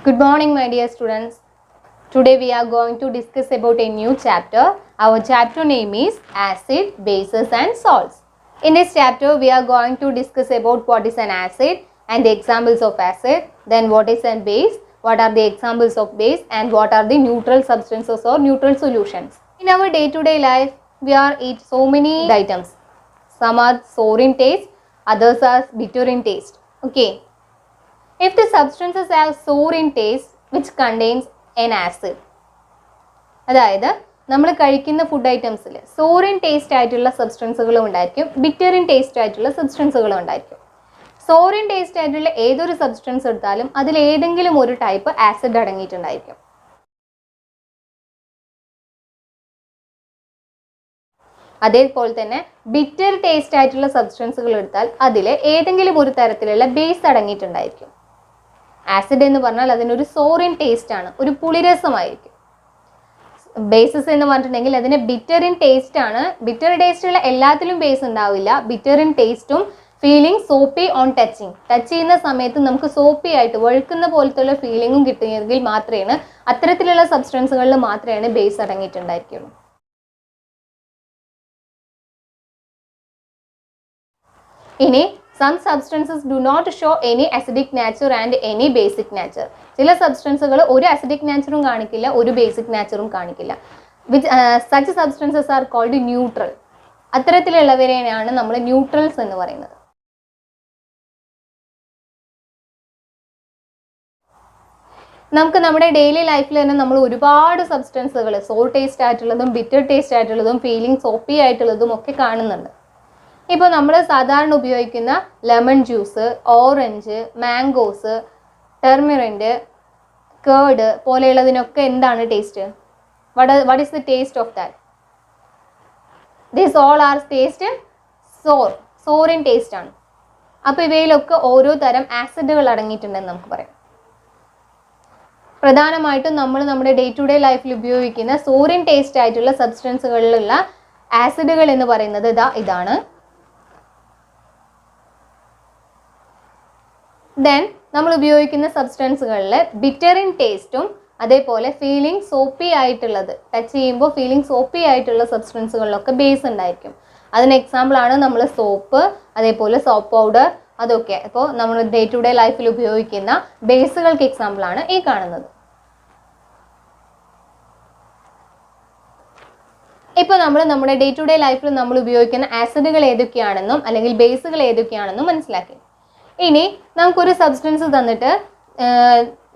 Good morning, my dear students. Today we are going to discuss about a new chapter. Our chapter name is Acid, Bases and Salts. In this chapter, we are going to discuss about what is an acid and the examples of acid, then what is a base, what are the examples of base, and what are the neutral substances or neutral solutions. In our day-to-day life, we are eat so many items. Some are sour in taste, others are bitter in taste. Okay. If the substances have sour in taste, which contains an acid, അതായത് നമ്മൾ കഴിക്കുന്ന food ഐറ്റംസിൽ sour in taste ആയിട്ടുള്ള സബ്സ്റ്റൻസുകളും ഉണ്ടായിരിക്കും, bitter in taste ആയിട്ടുള്ള സബ്സ്റ്റൻസുകളും ഉണ്ടായിരിക്കും. സോർ in taste ആയിട്ടുള്ള ഏതൊരു substance എടുത്താലും അതിൽ ഏതെങ്കിലും ഒരു ടൈപ്പ് ആസിഡ് അടങ്ങിയിട്ടുണ്ടായിരിക്കും. അതേപോലെ തന്നെ ബിറ്റർ ടേസ്റ്റ് ആയിട്ടുള്ള സബ്സ്റ്റൻസുകൾ എടുത്താൽ അതിൽ ഏതെങ്കിലും ഒരു തരത്തിലുള്ള ബേസ് അടങ്ങിയിട്ടുണ്ടായിരിക്കും. ആസിഡ് എന്ന് പറഞ്ഞാൽ അതിനൊരു സോർ ഇൻ ടേസ്റ്റ് ആണ്, ഒരു പുളിരസമായിരിക്കും. ബേസസ് എന്ന് പറഞ്ഞിട്ടുണ്ടെങ്കിൽ അതിന് ബിറ്റർ ഇൻ ടേസ്റ്റ് ആണ്. ബിറ്റർ ടേസ്റ്റുള്ള എല്ലാത്തിലും ബേസ് ഉണ്ടാവില്ല. ബിറ്റർ ഇൻ ടേസ്റ്റും feeling soapy on touching, touch ചെയ്യുന്ന സമയത്ത് നമുക്ക് സോപ്പി ആയിട്ട് വഴുക്കുന്ന പോലത്തുള്ള ഫീലിംഗും കിട്ടുമെങ്കിൽ മാത്രമേ അത്തരത്തിലുള്ള സബ്സ്റ്റൻസുകളിൽ മാത്രമേ ബേസ് അടങ്ങിയിട്ടുണ്ടായിരിക്കുള്ളൂ. ഇനി some substances do not show any acidic nature and any basic nature. ചില സബ്സ്റ്റൻസുകൾ ഒരു അസിഡിക് നാച്ചറും കാണിക്കില്ല, ഒരു ബേസിക് നാച്ചറും കാണിക്കില്ല. such substances are called neutral. അത്തരത്തിലുള്ളവരെയാണ് നമ്മൾ ന്യൂട്രൽസ് എന്ന് പറയുന്നത്. നമുക്ക് നമ്മുടെ ഡെയിലി ലൈഫിൽ തന്നെ നമ്മൾ ഒരുപാട് സബ്സ്റ്റൻസുകൾ സോർ ടേസ്റ്റ് ആയിട്ടുള്ളതും ബിറ്റർ ടേസ്റ്റ് ആയിട്ടുള്ളതും ഫീലിംഗ് സോപ്പി ആയിട്ടുള്ളതും ഒക്കെ കാണുന്നുണ്ട്. ഇപ്പോൾ നമ്മൾ സാധാരണ ഉപയോഗിക്കുന്ന lemon juice, orange, mangoes, tamarind, curd പോലെയുള്ളതിനൊക്കെ എന്താണ് taste? what is the taste of that? These all are taste sour in taste ആണ്. അപ്പോൾ ഇവയിലൊക്കെ ഓരോ തരം ആസിഡുകൾ അടങ്ങിയിട്ടുണ്ടെന്ന് നമുക്ക് പറയാം. പ്രധാനമായിട്ടും നമ്മൾ നമ്മുടെ ഡേ ടു ഡേ ലൈഫിൽ ഉപയോഗിക്കുന്ന സോർ ഇൻ ടേസ്റ്റ് ആയിട്ടുള്ള സബ്സ്റ്റൻസുകളിലുള്ള ആസിഡുകൾ എന്ന് പറയുന്നത് ഇതാണ്. ദെൻ നമ്മൾ ഉപയോഗിക്കുന്ന സബ്സ്റ്റൻസുകളിൽ ബിറ്റർ ഇൻ ടേസ്റ്റും അതേപോലെ ഫീലിംഗ് സോപ്പി ആയിട്ടുള്ളത്, ടച്ച് ചെയ്യുമ്പോൾ ഫീലിംഗ് സോപ്പി ആയിട്ടുള്ള സബ്സ്റ്റൻസുകളിലൊക്കെ ബേസ് ഉണ്ടായിരിക്കും. അതിന് എക്സാമ്പിളാണ് നമ്മൾ സോപ്പ്, അതേപോലെ സോപ്പ് പൗഡർ, അതൊക്കെ. അപ്പോൾ നമ്മൾ ഡേ ടു ഡേ ലൈഫിൽ ഉപയോഗിക്കുന്ന ബേസുകൾക്ക് എക്സാമ്പിളാണ് ഈ കാണുന്നത്. ഇപ്പോൾ നമ്മൾ നമ്മുടെ ഡേ ടു ഡേ ലൈഫിൽ നമ്മൾ ഉപയോഗിക്കുന്ന ആസിഡുകൾ ഏതൊക്കെയാണെന്നും അല്ലെങ്കിൽ ബേസുകൾ ഏതൊക്കെയാണെന്നും മനസ്സിലാക്കി. ഇനി നമുക്കൊരു സബ്സ്റ്റൻസ് തന്നിട്ട്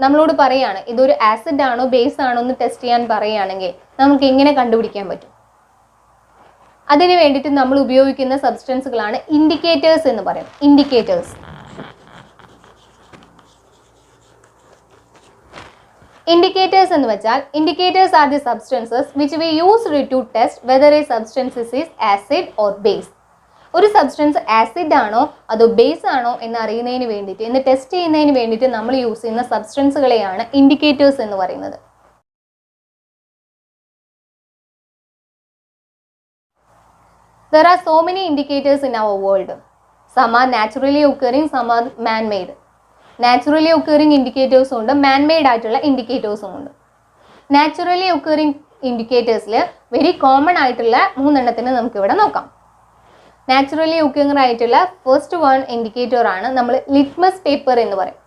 നമ്മളോട് പറയുകയാണ് ഇതൊരു ആസിഡ് ആണോ ബേസ് ആണോ എന്ന് ടെസ്റ്റ് ചെയ്യാൻ പറയുകയാണെങ്കിൽ നമുക്ക് എങ്ങനെ കണ്ടുപിടിക്കാൻ പറ്റും? അതിന് വേണ്ടിയിട്ട് നമ്മൾ ഉപയോഗിക്കുന്ന സബ്സ്റ്റൻസുകളാണ് ഇൻഡിക്കേറ്റേഴ്സ് എന്ന് പറയും. ഇൻഡിക്കേറ്റേഴ്സ് എന്ന് വെച്ചാൽ indicators are the substances which we used to test whether a substance is acid or base. ഒരു സബ്സ്റ്റൻസ് ആസിഡ് ആണോ അതോ ബേസ് ആണോ എന്ന് അറിയുന്നതിന് വേണ്ടിയിട്ട്, എന്ന് ടെസ്റ്റ് ചെയ്യുന്നതിന് വേണ്ടിയിട്ട് നമ്മൾ യൂസ് ചെയ്യുന്ന സബ്സ്റ്റൻസുകളെയാണ് ഇൻഡിക്കേറ്റേഴ്സ് എന്ന് പറയുന്നത്. There are so many indicators in our world. Some are naturally occurring, some are man-made. Naturally occurring ഇൻഡിക്കേറ്റേഴ്സും ഉണ്ട്, മാൻമെയ്ഡ് ആയിട്ടുള്ള ഇൻഡിക്കേറ്റേഴ്സും ഉണ്ട്. നാച്ചുറലി ഒക്കറിങ് ഇൻഡിക്കേറ്റേഴ്സിൽ വെരി കോമൺ ആയിട്ടുള്ള 3 എണ്ണത്തിന് നമുക്കിവിടെ നോക്കാം. നാച്ചുറലി ഒക്കറിങ് ആയിട്ടുള്ള ഫസ്റ്റ് വൺ ഇൻഡിക്കേറ്റർ ആണ് നമ്മൾ ലിറ്റ്മസ് പേപ്പർ എന്ന് പറയും.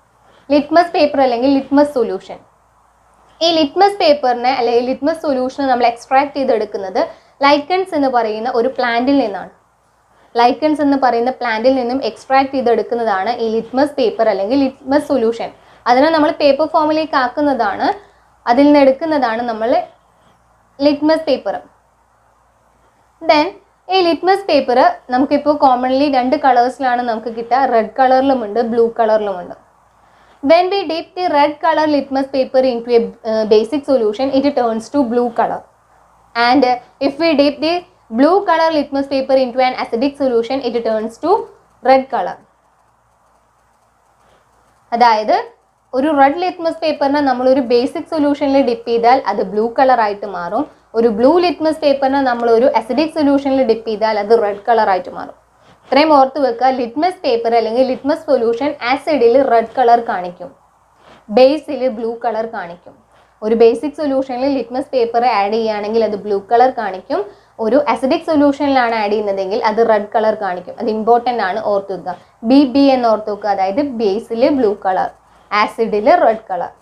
ലിറ്റ്മസ് പേപ്പർ അല്ലെങ്കിൽ ലിറ്റ്മസ് സൊല്യൂഷൻ. ഈ ലിറ്റ്മസ് പേപ്പറിനെ അല്ലെങ്കിൽ ലിറ്റ്മസ് സൊല്യൂഷനെ നമ്മൾ എക്സ്ട്രാക്ട് ചെയ്തെടുക്കുന്നത് ലൈക്കൺസ് എന്ന് പറയുന്ന ഒരു പ്ലാന്റിൽ നിന്നാണ്. ലൈക്കൺസ് എന്ന് പറയുന്ന പ്ലാന്റിൽ നിന്നും എക്സ്ട്രാക്ട് ചെയ്തെടുക്കുന്നതാണ് ഈ ലിറ്റ്മസ് പേപ്പർ അല്ലെങ്കിൽ ലിറ്റ്മസ് സൊല്യൂഷൻ. അതിനെ നമ്മൾ പേപ്പർ ഫോമിലേക്ക് ആക്കുന്നതാണ്, അതിൽ നിന്ന് എടുക്കുന്നതാണ് നമ്മൾ ലിറ്റ്മസ് പേപ്പർ. ദെൻ ഈ ലിറ്റ്മസ് പേപ്പർ നമുക്കിപ്പോൾ കോമൺലി 2 കളേഴ്സിലാണ് നമുക്ക് കിട്ടുക. റെഡ് കളറിലുമുണ്ട്, ബ്ലൂ കളറിലുമുണ്ട്. When we dip the red color litmus paper into a basic solution, it turns to blue color. And if we dip the blue color litmus paper into an acidic solution, it turns to red color. അതായത് ഒരു red litmus പേപ്പറിനെ നമ്മളൊരു basic സൊല്യൂഷനിൽ dip ചെയ്താൽ അത് blue കളറായിട്ട് മാറും. ഒരു blue litmus പേപ്പറിനെ നമ്മളൊരു അസിഡിക് സൊല്യൂഷനിൽ ഡിപ്പ് ചെയ്താൽ അത് റെഡ് കളറായിട്ട് മാറും. ഇത്രയും ഓർത്ത് വെക്കുക. ലിറ്റ്മസ് പേപ്പർ അല്ലെങ്കിൽ ലിറ്റ്മസ് സൊല്യൂഷൻ ആസിഡിൽ റെഡ് കളർ കാണിക്കും. ബേസിൽ ബ്ലൂ കളർ കാണിക്കും. ഒരു ബേസിക് സൊല്യൂഷനിൽ ലിറ്റ്മസ് പേപ്പർ ആഡ് ചെയ്യുകയാണെങ്കിൽ അത് ബ്ലൂ കളർ കാണിക്കും. ഒരു അസിഡിക് സൊല്യൂഷനിലാണ് ആഡ് ചെയ്യുന്നതെങ്കിൽ അത് റെഡ് കളർ കാണിക്കും. അത് ഇമ്പോർട്ടൻ്റ് ആണ്, ഓർത്ത് വെക്കുക. ബി എന്ന് ഓർത്ത് വെക്കുക. അതായത് ബേസിൽ ബ്ലൂ കളർ, ആസിഡിൽ റെഡ് കളർ.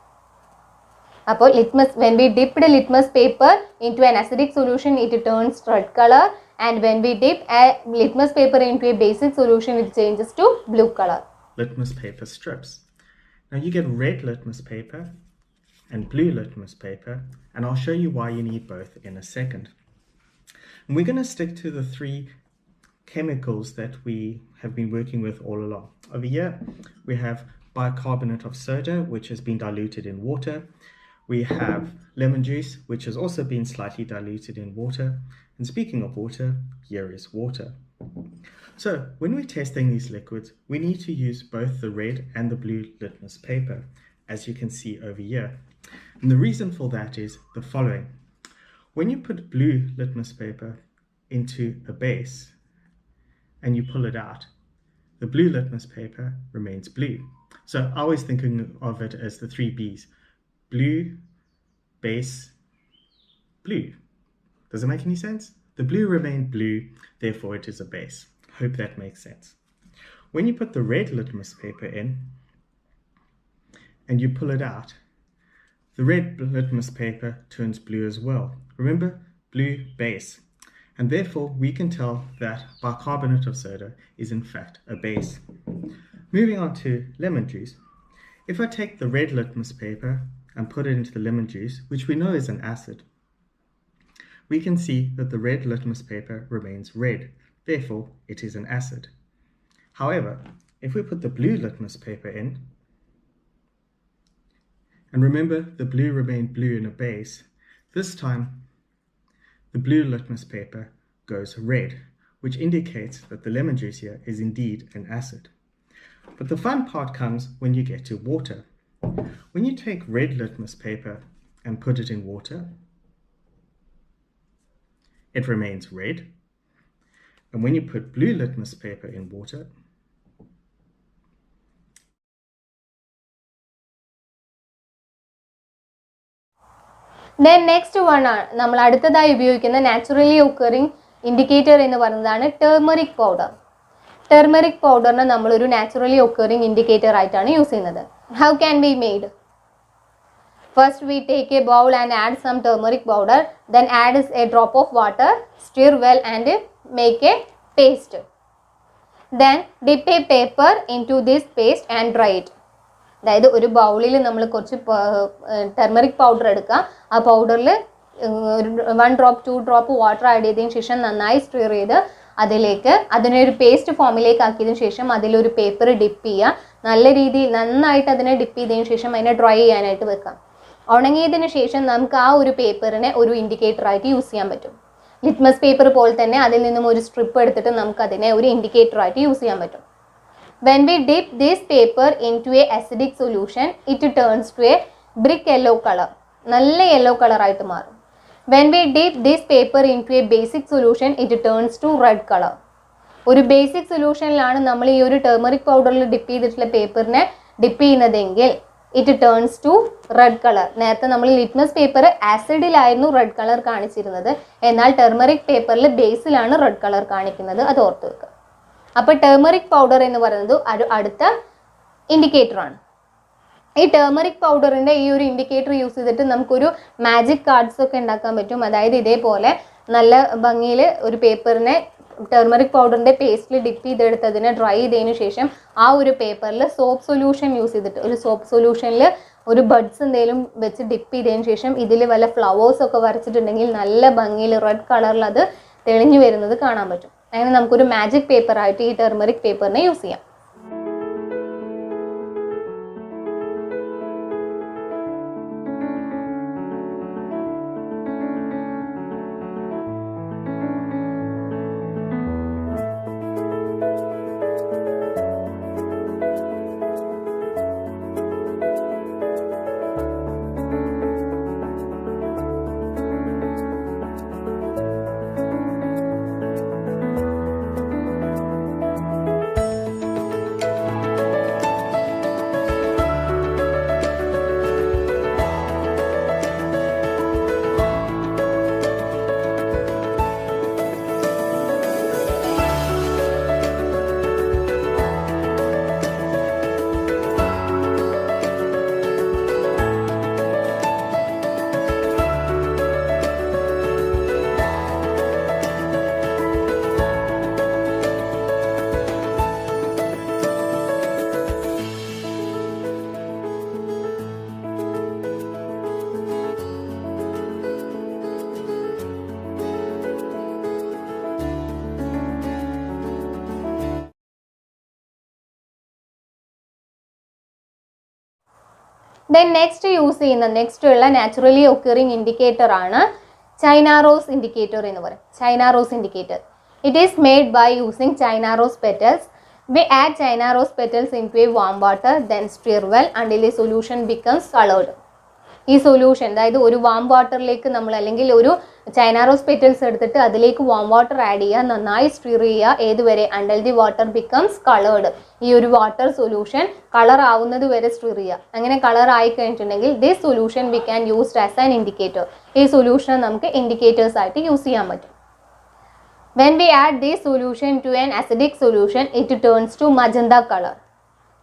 അപ്പോൾ litmus, when we dipped litmus paper into an acidic solution it turns red color, and when we dip a litmus paper into a basic solution it changes to blue color. Litmus paper strips. Now you get red litmus paper and blue litmus paper, and I'll show you why you need both in a second. And we're going to stick to the 3 chemicals that we have been working with all along. Over here we have bicarbonate of soda, which has been diluted in water. We have lemon juice, which has also been slightly diluted in water. And speaking of water, here is water. So when we're testing these liquids, we need to use both the red and the blue litmus paper, as you can see over here. And the reason for that is the following. When you put blue litmus paper into a base and you pull it out, the blue litmus paper remains blue. So I was thinking of it as the 3 B's. Blue, base, blue. Does it make any sense? The blue remained blue, therefore it is a base. Hope that makes sense. When you put the red litmus paper in and you pull it out, the red litmus paper turns blue as well. Remember, blue base. And therefore we can tell that bicarbonate of soda is in fact a base. Moving on to lemon juice. If I take the red litmus paper and put it into the lemon juice, which we know is an acid, we can see that the red litmus paper remains red. Therefore, it is an acid. However, if we put the blue litmus paper in, and remember the blue remained blue in a base, this time the blue litmus paper goes red, which indicates that the lemon juice here is indeed an acid. But the fun part comes when you get to water. When you take red litmus paper and put it in water, it remains red. And when you put blue litmus paper in water, then next one ആണ് നമ്മൾ അടുത്തതായി ഉപയോഗിക്കുന്ന naturally occurring indicator എന്ന് പറയുന്നതാണ് turmeric powder. Turmeric പൗഡറിനെ നമ്മളൊരു naturally occurring indicator ആയിട്ടാണ് use ചെയ്യുന്നത്. How can be made? First we take a bowl and add some turmeric powder, then add a drop of water, stir well and make a paste. Then dip a paper into this paste and dry it. അതായത് ഒരു ബൗളിൽ നമ്മൾ കുറച്ച് turmeric powder എടുക്കുക. ആ പൗഡറിൽ 1 drop 2 drop water add ചെയ്തതിന് ശേഷം നന്നായി സ്റ്റിർ ചെയ്ത് അതിലേക്ക് അതിനൊരു പേസ്റ്റ് ഫോമിലേക്ക് ആക്കിയതിന് ശേഷം അതിലൊരു പേപ്പർ ഡിപ്പ് ചെയ്യുക. നല്ല രീതിയിൽ നന്നായിട്ട് അതിനെ ഡിപ്പ് ചെയ്തതിന് ശേഷം അതിനെ ഡ്രൈ ചെയ്യാനായിട്ട് വെക്കാം. ഉണങ്ങിയതിന് ശേഷം നമുക്ക് ആ ഒരു പേപ്പറിനെ ഒരു ഇൻഡിക്കേറ്റർ ആയിട്ട് യൂസ് ചെയ്യാൻ പറ്റും. ലിറ്റ്മസ് പേപ്പർ പോലെ തന്നെ അതിൽ നിന്നും ഒരു സ്ട്രിപ്പ് എടുത്തിട്ട് നമുക്ക് അതിനെ ഒരു ഇൻഡിക്കേറ്റർ ആയിട്ട് യൂസ് ചെയ്യാൻ പറ്റും. When we dip this paper into a acidic solution, it turns to a brick yellow color. നല്ല യെല്ലോ കളർ ആയിട്ട് മാറും. When we dip this paper into a basic solution, it turns to red color. ഒരു basic സൊല്യൂഷനിലാണ് നമ്മൾ ഈ ഒരു turmeric പൗഡറിൽ dip ചെയ്തിട്ടുള്ള പേപ്പറിനെ ഡിപ്പ് ചെയ്യുന്നതെങ്കിൽ it turns to red colour. നേരത്തെ നമ്മൾ ലിറ്റ്മസ് പേപ്പർ ആസിഡിലായിരുന്നു റെഡ് കളർ കാണിച്ചിരുന്നത്, എന്നാൽ ടർമറിക് പേപ്പറിൽ ബേസിലാണ് റെഡ് കളർ കാണിക്കുന്നത്. അത് ഓർത്ത് വെക്കുക. അപ്പോൾ ടർമറിക് പൗഡർ എന്ന് പറയുന്നത് ഒരു അടുത്ത ഇൻഡിക്കേറ്ററാണ്. ഈ ടർമറിക് പൗഡറിൻ്റെ ഈ ഒരു ഇൻഡിക്കേറ്റർ യൂസ് ചെയ്തിട്ട് നമുക്കൊരു മാജിക് കാർഡ്സ് ഒക്കെ ഉണ്ടാക്കാൻ പറ്റും. അതായത് ഇതേപോലെ നല്ല ഭംഗിയിൽ ഒരു പേപ്പറിനെ ടർമറിക് പൗഡറിൻ്റെ പേസ്റ്റിൽ ഡിപ്പ് ചെയ്തെടുത്തതിനെ ഡ്രൈ ചെയ്തതിന് ശേഷം ആ ഒരു പേപ്പറിൽ സോപ്പ് സൊല്യൂഷൻ യൂസ് ചെയ്തിട്ട് ഒരു സോപ്പ് സൊല്യൂഷനിൽ ഒരു ബഡ്സ് എന്തെങ്കിലും വെച്ച് ഡിപ്പ് ചെയ്തതിന് ശേഷം ഇതിൽ വല്ല ഫ്ലവേഴ്സ് ഒക്കെ വരച്ചിട്ടുണ്ടെങ്കിൽ നല്ല ഭംഗിയിൽ റെഡ് കളറിൽ അത് തെളിഞ്ഞു വരുന്നത് കാണാൻ പറ്റും. അങ്ങനെ നമുക്കൊരു മാജിക് പേപ്പറായിട്ട് ഈ ടർമറിക് പേപ്പറിനെ യൂസ് ചെയ്യാം. Then next use ചെയ്യുന്ന നെക്സ്റ്റ് ഉള്ള നാച്ചുറലി ഒക്കറിങ് ഇൻഡിക്കേറ്റർ ആണ് China rose indicator എന്ന് പറയും. China rose indicator. It is made by using China rose petals. We add China rose petals into a warm water, then stir well until the solution becomes colored. ഈ solution അതായത് ഒരു warm വാട്ടറിലേക്ക് നമ്മൾ അല്ലെങ്കിൽ ഒരു China rose petals എടുത്തിട്ട് അതിലേക്ക് warm water add ചെയ്യുക, നന്നായി സ്റ്റിർ ചെയ്യുക, ഏതുവരെ until the water becomes coloured. ഈ ഒരു വാട്ടർ സൊല്യൂഷൻ കളർ ആവുന്നത് വരെ സ്റ്റിർ ചെയ്യുക. അങ്ങനെ കളർ ആയി കഴിഞ്ഞിട്ടുണ്ടെങ്കിൽ this solution we can used as an indicator. ഈ സൊല്യൂഷൻ നമുക്ക് ഇൻഡിക്കേറ്റേഴ്സ് ആയിട്ട് യൂസ് ചെയ്യാൻ പറ്റും. When we add this solution to an acidic solution, it turns to magenta color.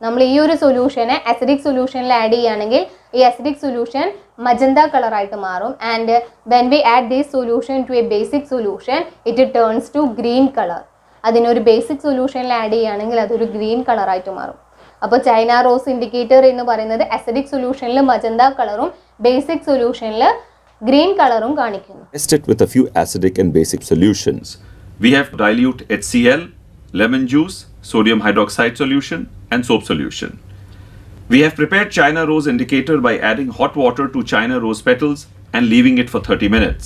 നമ്മൾ ഈ ഒരു സൊല്യൂഷനെ അസിഡിക് സൊല്യൂഷനിൽ ആഡ് ചെയ്യുകയാണെങ്കിൽ ഈ അസിഡിക് സൊല്യൂഷൻ മജന്ത കളറായിട്ട് മാറും. And when we add this solution to a basic solution it turns to green colour. അതിനൊരു basic സൊല്യൂഷനിൽ ആഡ് ചെയ്യുകയാണെങ്കിൽ അതൊരു ഗ്രീൻ കളറായിട്ട് മാറും. അപ്പോൾ ചൈന റോസ് ഇൻഡിക്കേറ്റർ എന്ന് പറയുന്നത് അസിഡിക് സൊല്യൂഷനിൽ മജന്ത കളറും ബേസിക് സൊല്യൂഷനിൽ ഗ്രീൻ കളറും കാണിക്കുന്നു. Test it with a few acidic and basic solutions. We have dilute HCl, lemon juice, sodium hydroxide solution and soap solution. We have prepared China rose indicator by adding hot water to China rose petals and leaving it for 30 minutes.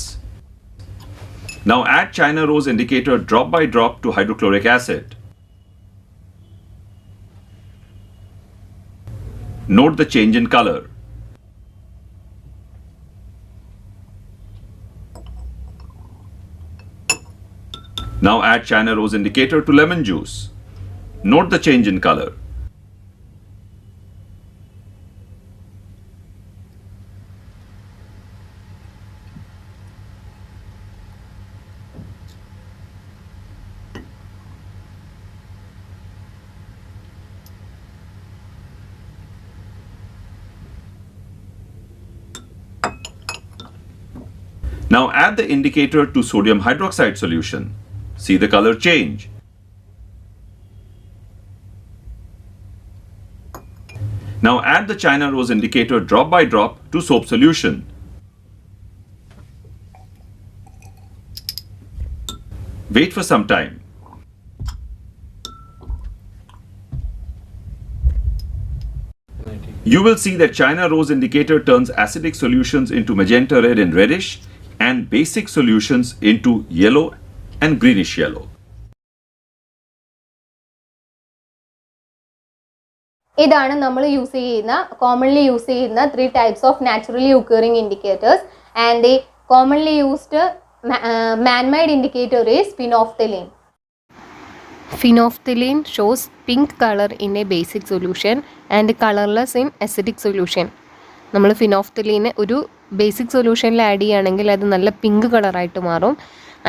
Now add China rose indicator drop by drop to hydrochloric acid. Note the change in color. Now add China rose indicator to lemon juice. Note the change in color. Now add the indicator to sodium hydroxide solution. See the color change. Now add the China rose indicator drop by drop to soap solution. Wait for some time. You will see that China rose indicator turns acidic solutions into magenta red and reddish and basic solutions into yellow and greenish yellow. ഇതാണ് നമ്മൾ use ചെയ്യുന്ന commonly use ചെയ്യുന്ന 3 types of naturally occurring indicators, and the commonly used man-made indicator is phenolphthalein. Phenolphthalein shows pink color in a basic solution and colorless in acidic solution. നമ്മൾ ഫിനോഫ്തലീനെ ഒരു basic സൊല്യൂഷനിൽ add ചെയ്യുകയാണെങ്കിൽ അത് നല്ല pink കളറായിട്ട് മാറും.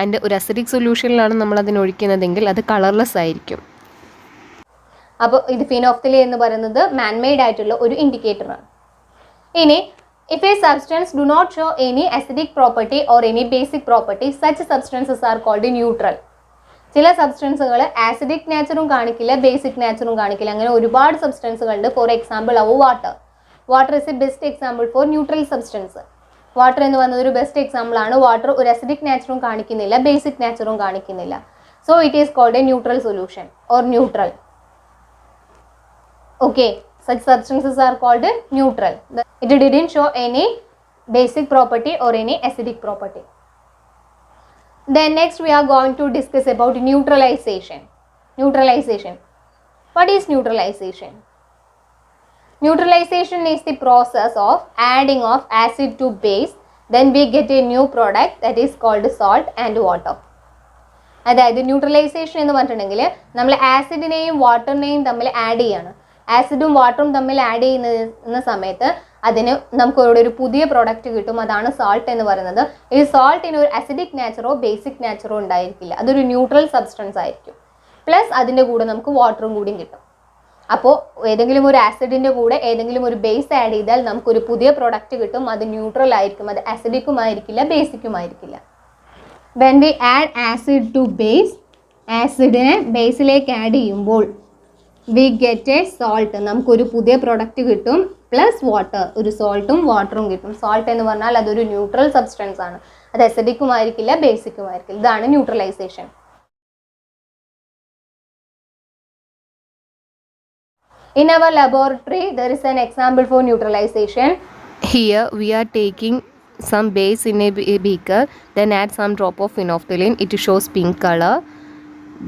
And ഒരു അസിഡിക് സൊല്യൂഷനിലാണ് നമ്മൾ അതിനൊഴിക്കുന്നതെങ്കിൽ അത് കളർലെസ് ആയിരിക്കും. അപ്പോൾ ഇത് ഫിനോഫ്തലീൻ എന്ന് പറയുന്നത് മാൻമെയ്ഡ് ആയിട്ടുള്ള ഒരു ഇൻഡിക്കേറ്ററാണ്. ഇനി if a substance do not show any acidic property or any basic property such substances are called neutral. ചില സബ്സ്റ്റൻസുകൾ ആസിഡിക് നേച്ചറും കാണിക്കില്ല, ബേസിക് നേച്ചറും കാണിക്കില്ല. അങ്ങനെ ഒരുപാട് സബ്സ്റ്റൻസുകളുണ്ട്. ഫോർ എക്സാമ്പിൾ അവ water. Water is a best example for neutral substance. Water എന്ന് പറയുന്നത് ഒരു ബെസ്റ്റ് എക്സാമ്പിൾ ആണ്. വാട്ടർ ഒരു അസിഡിക് നേച്ചറും കാണിക്കുന്നില്ല, ബേസിക് നേച്ചറും കാണിക്കുന്നില്ല. So it is called a neutral solution or neutral. Okay, such substances are called neutral. It didn't show any basic property or any acidic property. Then next we are going to discuss about neutralization. Neutralization. What is neutralization? Neutralization is the process of adding of acid to base. Then we get a new product that is called salt and water. അതായത് neutralisation എന്ന് പറഞ്ഞിട്ടുണ്ടെങ്കിൽ നമ്മൾ ആസിഡിനെയും വാട്ടറിനെയും തമ്മിൽ add ചെയ്യാണ്. ആസിഡും വാട്ടറും തമ്മിൽ add ചെയ്യുന്ന സമയത്ത് അതിന് നമുക്ക് ഒരു പുതിയ പ്രോഡക്റ്റ് കിട്ടും. അതാണ് സാൾട്ട് എന്ന് പറയുന്നത്. ഈ സാൾട്ടിന് ഒരു അസിഡിക് നേച്ചറോ ബേസിക് നേച്ചറോ ഉണ്ടായിരിക്കില്ല. അതൊരു ന്യൂട്രൽ സബ്സ്റ്റൻസ് ആയിരിക്കും. പ്ലസ് അതിൻ്റെ കൂടെ നമുക്ക് വാട്ടറും കൂടിയും കിട്ടും. അപ്പോൾ ഏതെങ്കിലും ഒരു ആസിഡിൻ്റെ കൂടെ ഏതെങ്കിലും ഒരു ബേസ് ആഡ് ചെയ്താൽ നമുക്കൊരു പുതിയ പ്രോഡക്റ്റ് കിട്ടും. അത് ന്യൂട്രൽ ആയിരിക്കും. അത് അസിഡിക്കും ആയിരിക്കില്ല, ബേസിക്കും ആയിരിക്കില്ല. When we add acid to base, ആസിഡിനെ ബേസിലേക്ക് ആഡ് ചെയ്യുമ്പോൾ വി ഗെറ്റ് എ സോൾട്ട്, നമുക്കൊരു പുതിയ പ്രൊഡക്റ്റ് കിട്ടും. പ്ലസ് വാട്ടർ, ഒരു സോൾട്ടും വാട്ടറും കിട്ടും. സോൾട്ട് എന്ന് പറഞ്ഞാൽ അതൊരു ന്യൂട്രൽ സബ്സ്റ്റൻസ് ആണ്. അത് അസിഡിക്കും ആയിരിക്കില്ല, ബേസിക്കും ആയിരിക്കില്ല. ഇതാണ് neutralisation. In our laboratory, there is an example for neutralization. Here we are taking some base in a beaker, then add some drop of phenolphthalein. It shows pink color.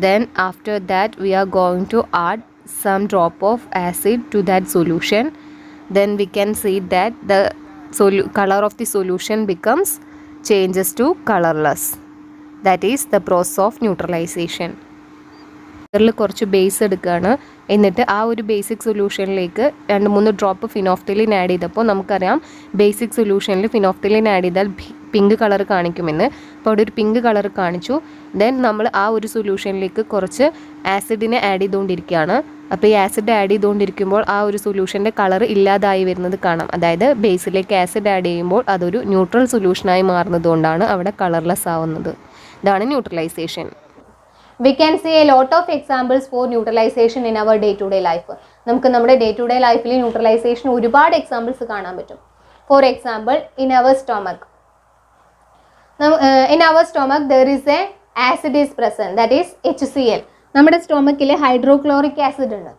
Then after that we are going to add some drop of acid to that solution. Then we can see that the color of the solution becomes changes to colorless. That is the process of neutralization. ഇതിൽ കുറച്ച് base എടുക്കുകയാണ്. എന്നിട്ട് ആ ഒരു basic സൊല്യൂഷനിലേക്ക് 2-3 drop phenolphthalein add ചെയ്തപ്പോൾ നമുക്കറിയാം basic സൊല്യൂഷനിൽ phenolphthalein add ചെയ്താൽ പിങ്ക് കളർ കാണിക്കുമെന്ന്. അപ്പോൾ അവിടെ ഒരു പിങ്ക് കളർ കാണിച്ചു. ദെൻ നമ്മൾ ആ ഒരു സൊല്യൂഷനിലേക്ക് കുറച്ച് ആസിഡിനെ ആഡ് ചെയ്തുകൊണ്ടിരിക്കുകയാണ്. അപ്പോൾ ഈ ആസിഡ് ആഡ് ചെയ്തുകൊണ്ടിരിക്കുമ്പോൾ ആ ഒരു സൊല്യൂഷൻ്റെ കളർ ഇല്ലാതായി വരുന്നത് കാണാം. അതായത് ബേസിലേക്ക് ആസിഡ് ആഡ് ചെയ്യുമ്പോൾ അതൊരു ന്യൂട്രൽ സൊല്യൂഷനായി മാറുന്നതുകൊണ്ടാണ് അവിടെ കളർലെസ് ആവുന്നത്. ഇതാണ് neutralisation. We can see a lot of examples for neutralization in our day-to-day life. നമുക്ക് നമ്മുടെ day-to-day ലൈഫിൽ ന്യൂട്രലൈസേഷൻ ഒരുപാട് എക്സാമ്പിൾസ് കാണാൻ പറ്റും. For example, in our stomach there is a acid is present, that is HCl. നമ്മുടെ സ്റ്റൊമക്കിൽ hydrochloric acid ഉണ്ട്.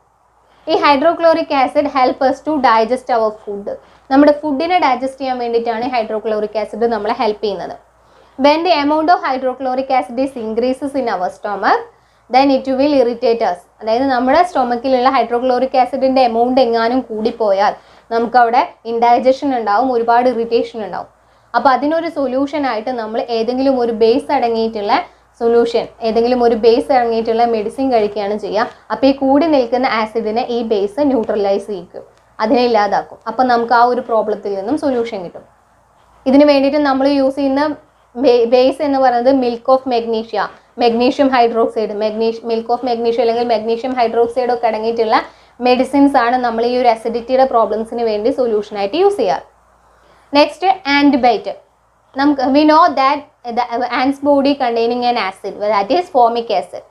ഈ hydrochloric acid help us to digest our food. നമ്മുടെ ഫുഡിനെ ഡൈജസ്റ്റ് ചെയ്യാൻ വേണ്ടിയിട്ടാണ് ഹൈഡ്രോക്ലോറിക് ആസിഡ് നമ്മളെ ഹെൽപ്പ് ചെയ്യുന്നത്. When the amount of hydrochloric acid is increases in our stomach, then it will irritate us. അതായത് നമ്മുടെ സ്റ്റൊമക്കിലുള്ള ഹൈഡ്രോക്ലോറിക് ആസിഡിൻ്റെ എമൗണ്ട് എങ്ങാനും കൂടിപ്പോയാൽ നമുക്കവിടെ ഇൻഡൈജഷൻ ഉണ്ടാവും, ഒരുപാട് ഇറിറ്റേഷൻ ഉണ്ടാവും. അപ്പോൾ അതിനൊരു സൊല്യൂഷനായിട്ട് നമ്മൾ ഏതെങ്കിലും ഒരു ബേസ് അടങ്ങിയിട്ടുള്ള മെഡിസിൻ കഴിക്കുകയാണ് ചെയ്യുക. അപ്പോൾ ഈ കൂടി നിൽക്കുന്ന ആസിഡിനെ ഈ ബേസ് ന്യൂട്രലൈസ് ചെയ്യിക്കും, അതിനെ ഇല്ലാതാക്കും. അപ്പോൾ നമുക്ക് ആ ഒരു പ്രോബ്ലത്തിൽ നിന്നും സൊല്യൂഷൻ കിട്ടും. ഇതിന് വേണ്ടിയിട്ട് നമ്മൾ യൂസ് ചെയ്യുന്ന ബേസ് എന്ന് പറയുന്നത് milk of magnesium hydroxide, milk of magnesium അല്ലെങ്കിൽ മെഗ്നീഷ്യം ഹൈഡ്രോക്സൈഡ് ഒക്കെ അടങ്ങിയിട്ടുള്ള മെഡിസിൻസ് ആണ് നമ്മൾ ഈ ഒരു അസിഡിറ്റിയുടെ പ്രോബ്ലംസിന് വേണ്ടി സൊല്യൂഷനായിട്ട് യൂസ് ചെയ്യാറ്. Next, ant bite. We know that ant's body containing an acid, that is formic acid.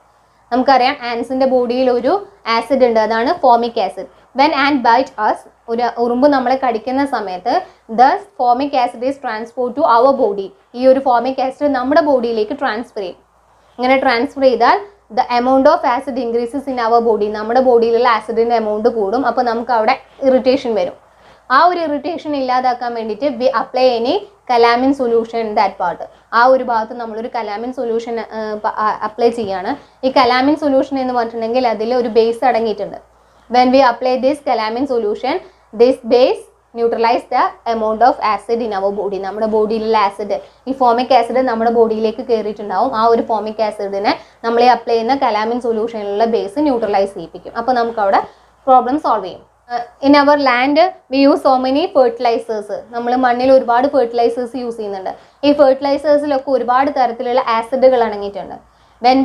നമുക്കറിയാം ആൻസിൻ്റെ ബോഡിയിൽ ഒരു ആസിഡ് ഉണ്ട്, അതാണ് formic acid. When ant bite us, ഒരു ഉറുമ്പ് നമ്മളെ കടിക്കുന്ന സമയത്ത് thus formic acid is transport to our body. ഈ ഒരു ഫോമിക് ആസിഡ് നമ്മുടെ ബോഡിയിലേക്ക് ട്രാൻസ്ഫർ ചെയ്യും. ഇങ്ങനെ ട്രാൻസ്ഫർ ചെയ്താൽ the amount of acid increases in our body, നമ്മുടെ ബോഡിയിലുള്ള ആസിഡിൻ്റെ എമൗണ്ട് കൂടും. അപ്പോൾ നമുക്ക് അവിടെ ഇറിറ്റേഷൻ വരും. ആ ഒരു ഇറിറ്റേഷൻ ഇല്ലാതാക്കാൻ വേണ്ടിയിട്ട് V apply any calamine solution in that part. ആ ഒരു ഭാഗത്ത് നമ്മളൊരു കലാമിൻ സൊല്യൂഷൻ അപ്ലൈ ചെയ്യാണ്. ഈ കലാമിൻ സൊല്യൂഷൻ എന്ന് പറഞ്ഞിട്ടുണ്ടെങ്കിൽ അതിൽ ഒരു ബേസ് അടങ്ങിയിട്ടുണ്ട്. When we apply this calamine solution, this base neutralize the amount of acid in our body. നമ്മുടെ ബോഡിയിലുള്ള ആസിഡ്, ഈ ഫോമിക് ആസിഡ് നമ്മുടെ ബോഡിയിലേക്ക് കയറിയിട്ടുണ്ടാവും. ആ ഒരു ഫോമിക് ആസിഡിനെ നമ്മൾ അപ്ലൈ ചെയ്യുന്ന കലാമിൻ സൊല്യൂഷനിലുള്ള ബേസ് ന്യൂട്രലൈസ് ചെയ്യിപ്പിക്കും. അപ്പോൾ നമുക്ക് അവിടെ പ്രോബ്ലം സോൾവ് ചെയ്യും. In our land we use so many fertilizers. നമ്മൾ മണ്ണിൽ ഒരുപാട് ഫെർട്ടിലൈസേഴ്സ് യൂസ് ചെയ്യുന്നുണ്ട്. ഈ ഫെർട്ടിലൈസേഴ്സിലൊക്കെ ഒരുപാട് തരത്തിലുള്ള ആസിഡുകൾ അടങ്ങിയിട്ടുണ്ട്. When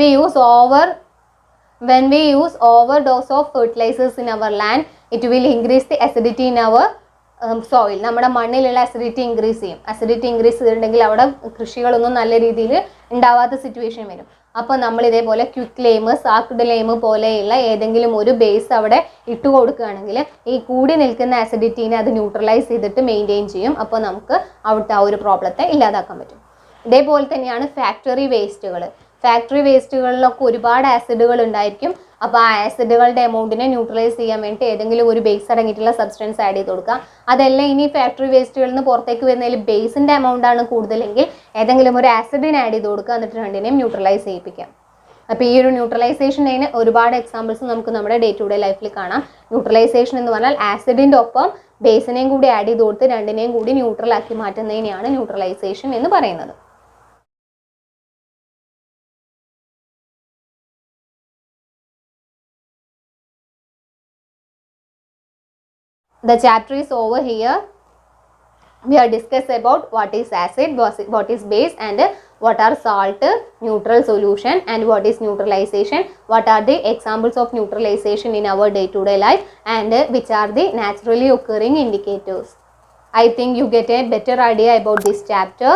we use overdose of fertilizers in our land, it will increase the acidity in our soil. നമ്മുടെ മണ്ണിലുള്ള അസിഡിറ്റി ഇൻക്രീസ് ചെയ്യും. അസിഡിറ്റി ഇൻക്രീസ് ചെയ്തിട്ടുണ്ടെങ്കിൽ അവിടെ കൃഷികളൊന്നും നല്ല രീതിയിൽ ഉണ്ടാവാത്ത സിറ്റുവേഷൻ വരും. അപ്പോൾ നമ്മൾ ഇതേപോലെ ക്വിക്ക് ലൈം, സാക്ഡ് ലൈം പോലെയുള്ള ഏതെങ്കിലും ഒരു ബേസ് അവിടെ ഇട്ട് കൊടുക്കുകയാണെങ്കിൽ ഈ കൂടി നിൽക്കുന്ന അസിഡിറ്റീനെ അത് ന്യൂട്രലൈസ് ചെയ്തിട്ട് മെയിൻറ്റെയിൻ ചെയ്യും. അപ്പോൾ നമുക്ക് അവിടുത്തെ ആ ഒരു പ്രോബ്ലത്തെ ഇല്ലാതാക്കാൻ പറ്റും. ഇതേപോലെ തന്നെയാണ് ഫാക്ടറി വേസ്റ്റുകളിലൊക്കെ ഒരുപാട് ആസിഡുകൾ ഉണ്ടായിരിക്കും. അപ്പോൾ ആ ആസിഡുകളുടെ എമൗണ്ടിനെ ന്യൂട്രലൈസ് ചെയ്യാൻ വേണ്ടി ഏതെങ്കിലും ഒരു ബേസ് അടങ്ങിയിട്ടുള്ള സബ്സ്റ്റൻസ് ആഡ് ചെയ്ത് കൊടുക്കുക. അതെല്ലാം ഇനി ഫാക്ടറി വേസ്റ്റുകളിൽ നിന്ന് പുറത്തേക്ക് വരുന്നതിൽ ബേസിൻ്റെ എമൗണ്ട് ആണ് കൂടുതലെങ്കിൽ ഏതെങ്കിലും ഒരു ആസിഡിനെ ആഡ് ചെയ്ത് കൊടുക്കുക, എന്നിട്ട് രണ്ടിനെയും ന്യൂട്രലൈസ് ചെയ്യിപ്പിക്കാം. അപ്പോൾ ഈ ഒരു ന്യൂട്രലൈസേഷന് ഒരുപാട് എക്സാമ്പിൾസ് നമുക്ക് നമ്മുടെ ഡേ ടു ഡേ ലൈഫിൽ കാണാം. ന്യൂട്രലൈസേഷൻ എന്ന് പറഞ്ഞാൽ ആസിഡിൻ്റെ ഒപ്പം ബേസിനെയും കൂടി ആഡ് ചെയ്ത് കൊടുത്ത് രണ്ടിനെയും കൂടി ന്യൂട്രൽ ആക്കി മാറ്റുന്നതിനെയാണ് ന്യൂട്രലൈസേഷൻ എന്ന് പറയുന്നത്. The chapter is over here. We are discussed about what is acid, what is base, and what are salt, neutral solution, and what is neutralization, what are the examples of neutralization in our day-to-day life, and which are the naturally occurring indicators. I think you get a better idea about this chapter.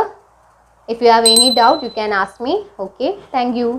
If you have any doubt, you can ask me. Okay, thank you.